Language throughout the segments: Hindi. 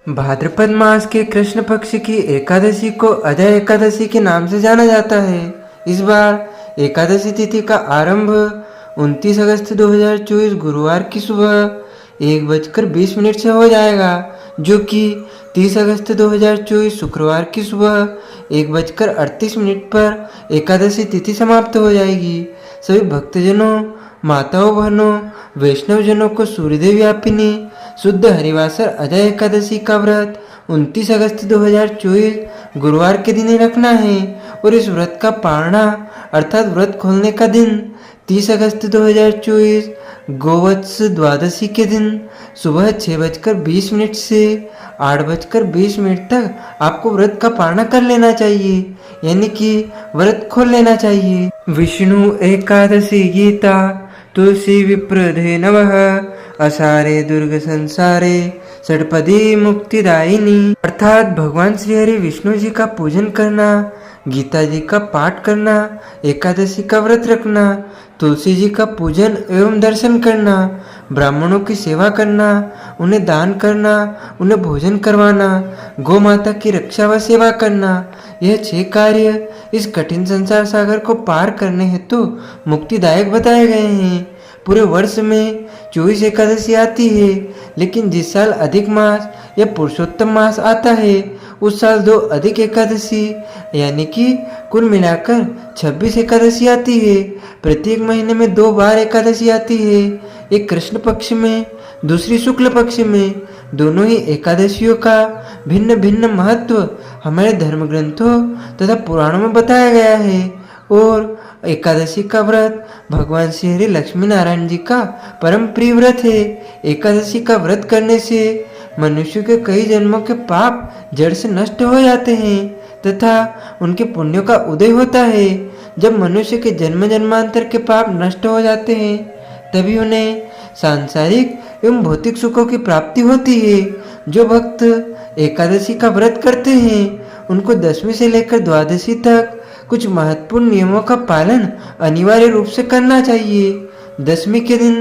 भाद्रपद मास के कृष्ण पक्ष की एकादशी को अजय एकादशी के नाम से जाना जाता है। इस बार एकादशी तिथि का आरंभ 29 अगस्त 2024 गुरुवार की सुबह 1:20 से हो जाएगा, जो कि 30 अगस्त 2024 शुक्रवार की सुबह 1:38 पर एकादशी तिथि समाप्त हो जाएगी। सभी भक्तजनों, माताओं, बहनों, वैष्णवजनों को सूर्यदेव व्यापिनी शुद्ध हरिवासर अजय एकादशी का व्रत 29 अगस्त 2024 गुरुवार के दिन ही रखना है और इस व्रत का पारणा अर्थात व्रत खोलने का दिन 30 अगस्त 2024 गोवत्स द्वादशी के दिन सुबह 6:20 से 8:20 तक आपको व्रत का पारणा कर लेना चाहिए, यानी कि व्रत खोल लेना चाहिए। विष्णु एकादशी गीता तुलसी विप्रधे नमः असारे दुर्ग संसारे षटपदी मुक्तिदायिनी। अर्थात भगवान श्री हरि विष्णु जी का पूजन करना, गीता जी का पाठ करना, एकादशी का व्रत रखना, तुलसी जी का पूजन एवं दर्शन करना, ब्राह्मणों की सेवा करना, उन्हें दान करना, उन्हें भोजन करवाना, गौ माता की रक्षा व सेवा करना, यह 6 कार्य इस कठिन संसार सागर को पार करने हेतु मुक्तिदायक बताए गए हैं। पूरे वर्ष में 24 एकादशी आती है, लेकिन जिस साल अधिक मास या पुरुषोत्तम मास आता है उस साल 2 अधिक एकादशी यानी कि कुल मिलाकर 26 एकादशी आती है। प्रत्येक महीने में 2 बार एकादशी आती है, एक कृष्ण पक्ष में, दूसरी शुक्ल पक्ष में। दोनों ही एकादशियों का भिन्न भिन्न महत्व हमारे धर्म ग्रंथों तथा पुराणों में बताया गया है और एकादशी का व्रत भगवान श्री हरि लक्ष्मी नारायण जी का परम प्रिय व्रत है। एकादशी का व्रत करने से मनुष्य के कई जन्मों के पाप जड़ से नष्ट हो जाते हैं तथा उनके पुण्यों का उदय होता है। जब मनुष्य के जन्म जन्मांतर के पाप नष्ट हो जाते हैं तभी उन्हें सांसारिक एवं भौतिक सुखों की प्राप्ति होती है। जो भक्त एकादशी का व्रत करते हैं उनको 10वीं से लेकर द्वादशी तक कुछ महत्वपूर्ण नियमों का पालन अनिवार्य रूप से करना चाहिए। 10वीं के दिन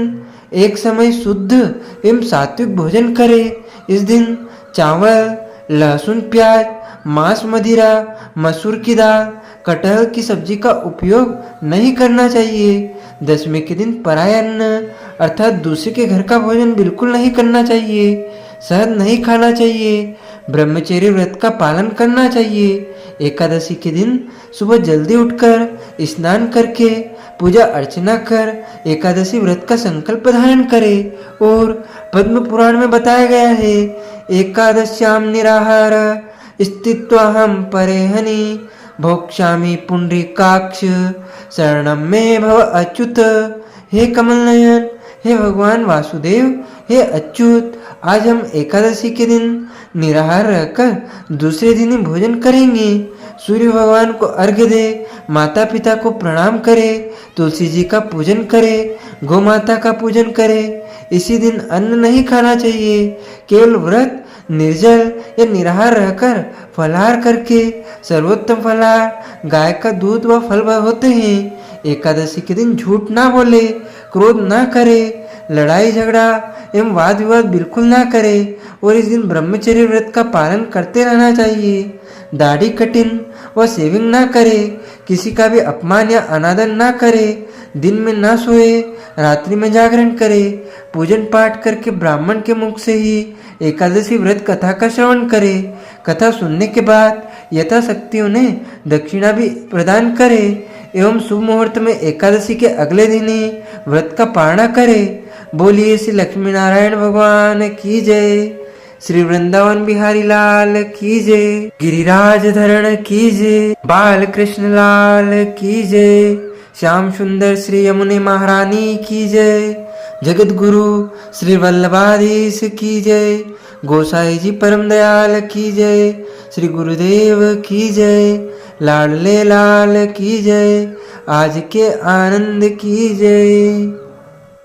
एक समय शुद्ध एवं सात्विक भोजन करें। इस दिन चावल, लहसुन, प्याज, मांस, मदिरा, मसूर की दाल, कटहल की सब्जी का उपयोग नहीं करना चाहिए। 10वीं के दिन पराया अन्न अर्थात दूसरे के घर का भोजन बिल्कुल नहीं करना चाहिए। शहद नहीं खाना चाहिए। ब्रह्मचर्य व्रत का पालन करना चाहिए। एकादशी के दिन सुबह जल्दी उठकर स्नान करके पूजा अर्चना कर एकादशी व्रत का संकल्प धारण करें और पद्म पुराण में बताया गया है, एकादश्याम निराहार स्थित्वाहम परेहनि भोक्ष्यामि पुंडरीकाक्ष शरणम में भव अच्युत। हे कमल नयन, हे भगवान वासुदेव, हे अच्युत, आज हम एकादशी के दिन निराहार रहकर दूसरे दिन ही भोजन करेंगे। सूर्य भगवान को अर्घ्य दे, माता पिता को प्रणाम करे, तुलसी जी का पूजन करे, गौ माता का पूजन करे। इसी दिन अन्न नहीं खाना चाहिए। केवल व्रत निर्जल या निराहार रहकर फलाहार करके सर्वोत्तम फलाहार गाय का दूध व फल होते हैं। एकादशी के दिन झूठ ना बोले, क्रोध ना करे, लड़ाई झगड़ा एवं वाद विवाद बिल्कुल ना करे और इस दिन ब्रह्मचर्य व्रत का पालन करते रहना चाहिए। दाढ़ी कटिंग व सेविंग ना करे, किसी का भी अपमान या अनादर ना करे, दिन में ना सोए, रात्रि में जागरण करे, पूजन पाठ करके ब्राह्मण के मुख से ही एकादशी व्रत कथा का श्रवण करे। कथा सुनने के बाद यथाशक्ति उन्हें दक्षिणा भी प्रदान करे एवं शुभ मुहूर्त में एकादशी के अगले दिन ही व्रत का पारणा करे। बोलिए श्री लक्ष्मी नारायण भगवान की जय, श्री वृंदावन बिहारी लाल की जय, गिरिराज धरण की जय, बाल कृष्ण लाल की जय, श्याम सुंदर श्री यमुने महारानी की जय, जगत गुरु श्री वल्लभाधीश की जय, गोसाई जी परम दयाल की जय, श्री गुरुदेव की जय, लाडले लाल की जय, आज के आनंद की जय,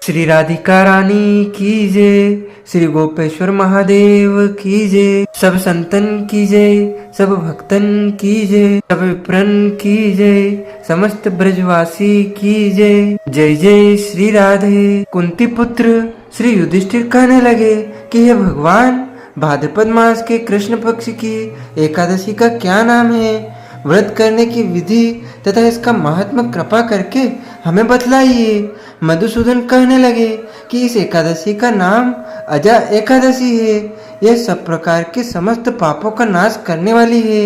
श्री राधिका रानी की जय, श्री गोपेश्वर महादेव की जय, सब संतन की जय, सब भक्तन की जय, सब विप्रन की जय, समस्त ब्रजवासी की जय। जय जय श्री राधे। कुंती पुत्र श्री युधिष्ठिर कहने लगे कि हे भगवान, भाद्रपद मास के कृष्ण पक्ष की एकादशी का क्या नाम है? व्रत करने की विधि तथा इसका महात्म कृपा करके हमें बतलाइए। मधुसूदन कहने लगे कि इस एकादशी का नाम अजा एकादशी है। यह सब प्रकार के समस्त पापों का नाश करने वाली है।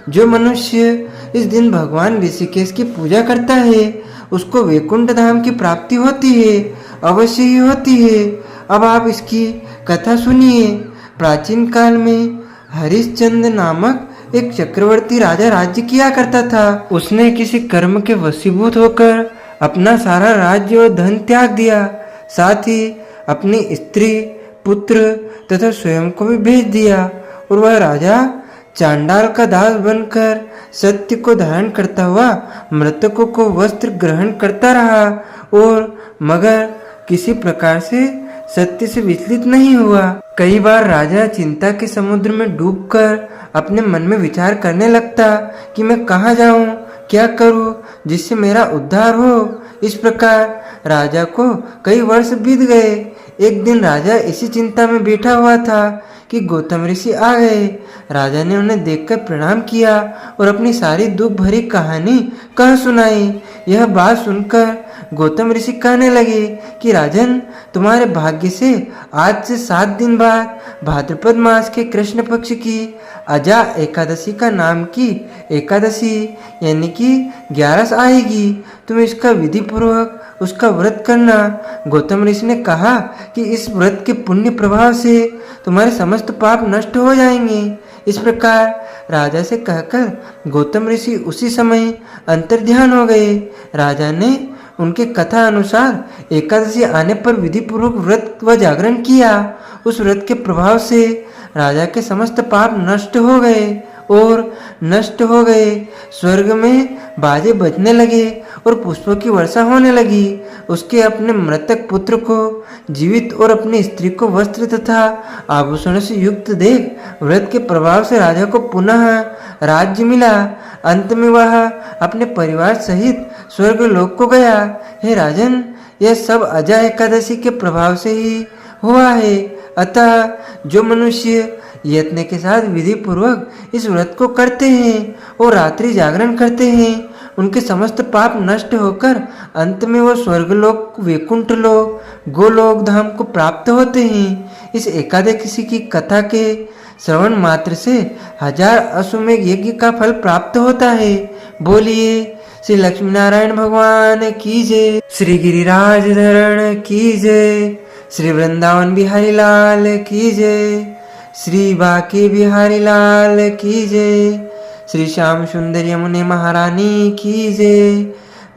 जो मनुष्य इस दिन भगवान ऋषिकेश की पूजा करता है उसको वैकुंठ धाम की प्राप्ति होती है, अवश्य ही होती है। अब आप इसकी कथा सुनिए। प्राचीन काल में हरिश्चंद्र नामक एक चक्रवर्ती राजा राज्य किया करता था। उसने किसी कर्म के वशीभूत होकर अपना सारा राज्य और धन त्याग दिया, साथ ही अपनी स्त्री, पुत्र तथा स्वयं को भी भेज दिया। और वह राजा चांडाल का दास बनकर सत्य को धारण करता हुआ मृतकों को वस्त्र ग्रहण करता रहा और मगर किसी प्रकार से सत्य से विचलित नहीं हुआ। कई बार राजा चिंता के समुद्र में डूबकर अपने मन में विचार करने लगता कि मैं कहाँ जाऊं, क्या करूं जिससे मेरा उद्धार हो। इस प्रकार राजा को कई वर्ष बीत गए। एक दिन राजा इसी चिंता में बैठा हुआ था कि गौतम ऋषि आ गए। राजा ने उन्हें देखकर प्रणाम किया और अपनी सारी दुख भरी कहानी कह सुनाई। यह बात सुनकर गौतम ऋषि कहने लगे कि राजन, तुम्हारे भाग्य से आज से 7 दिन बाद भाद्रपद मास के कृष्ण पक्ष की अजा एकादशी का नाम की एकादशी यानी कि 11 आएगी। तुम इसका विधि पूर्वक उसका व्रत करना। गौतम ऋषि ने कहा कि इस व्रत के पुण्य प्रभाव से तुम्हारे समस्त पाप नष्ट हो जाएंगे। इस प्रकार राजा से कहकर गौतम ऋषि उसी समय अंतर्ध्यान हो गए। राजा ने उनके कथा अनुसार एकादशी आने पर विधि पूर्वक व्रत व जागरण किया। उस व्रत के प्रभाव से राजा के समस्त पाप नष्ट हो गए और नष्ट हो गए। स्वर्ग में बाजे बजने लगे और पुष्पों की वर्षा होने लगी। उसके अपने मृतक पुत्र को जीवित और अपनी स्त्री को वस्त्र तथा आभूषणों से युक्त देख व्रत के प्रभाव से राजा को पुनः राज्य मिला। अंत में वह अपने परिवार सहित स्वर्ग लोक को गया। हे राजन, यह सब अजा एकादशी के प्रभाव से ही हुआ है। अतः जो मनुष्य यत्न के साथ विधि पूर्वक इस व्रत को करते हैं और रात्रि जागरण करते हैं, उनके समस्त पाप नष्ट होकर अंत में वो स्वर्गलोक, वैकुंठ लोक, गोलोक धाम को प्राप्त होते हैं। इस एकादशी की कथा के श्रवण मात्र से 1000 अश्वमेघ यज्ञ का फल प्राप्त होता है। बोलिए श्री लक्ष्मी नारायण भगवान की जय, श्री गिरिराज धरण की जय, श्री वृंदावन बिहारी लाल की जय, श्री बांके बिहारी लाल की जय, श्री श्याम सुंदर यमुने महारानी की जय,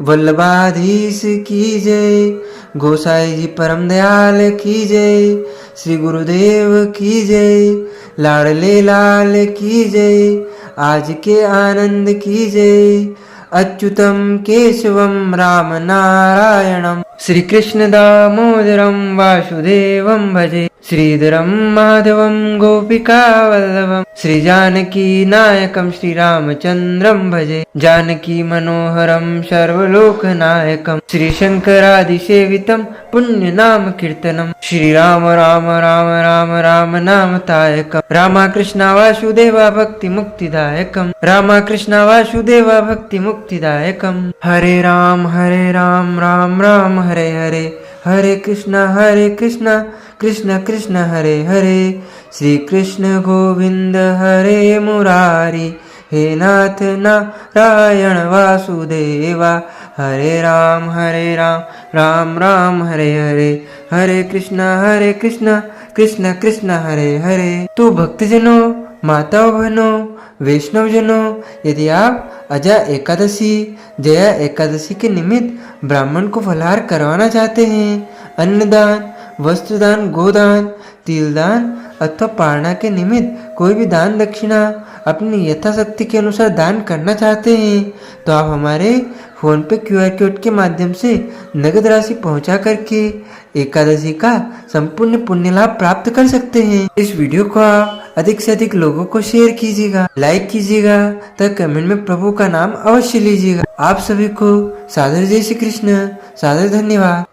वल्लभाधीश की जय, गोसाई जी परम दयाल की जय, श्री गुरुदेव की जय, लाडले लाल की जय, आज के आनंद की जय। अच्युतम केशवम राम नारायणम श्री कृष्ण दामोदरम वासुदेवम भजे, श्रीधरम माधवम गोपिका वल्लभम, श्री जानकी नायकम श्री रामचंद्रम भजे, जानकी मनोहरम सर्वलोक नायकम, श्री शंकरादिसेवितम पुण्य नाम कीर्तनम, श्री राम राम राम राम राम नाम तायकम, रामा कृष्णा वासुदेवा भक्ति मुक्तिदायकम, रामा कृष्णा वासुदेवा भक्ति मुक्तिदायकम। हरे राम राम राम हरे हरे, हरे कृष्णा कृष्ण कृष्ण हरे हरे, श्री कृष्ण गोविंद हरे मुरारी, हे नाथ नारायण वासुदेवा, हरे राम राम राम हरे हरे, हरे कृष्ण कृष्ण कृष्ण हरे हरे। तो भक्तजनों, माताओं बहनों, वैष्णवजनों, यदि आप अजा एकादशी, जया एकादशी के निमित्त ब्राह्मण को फलाहार करवाना चाहते हैं, अन्नदान, वस्त्रदान, गोदान, तिलदान अथवा पारणा के निमित्त कोई भी दान दक्षिणा अपनी यथाशक्ति के अनुसार दान करना चाहते हैं, तो आप हमारे फोन पे QR कोड के माध्यम से नगद राशि पहुंचा करके एकादशी का संपूर्ण पुण्य लाभ प्राप्त कर सकते हैं। इस वीडियो को आप अधिक से अधिक लोगों को शेयर कीजिएगा, लाइक कीजिएगा तथा कमेंट में प्रभु का नाम अवश्य लीजिएगा। आप सभी को सादर जय श्री कृष्ण, सादर धन्यवाद।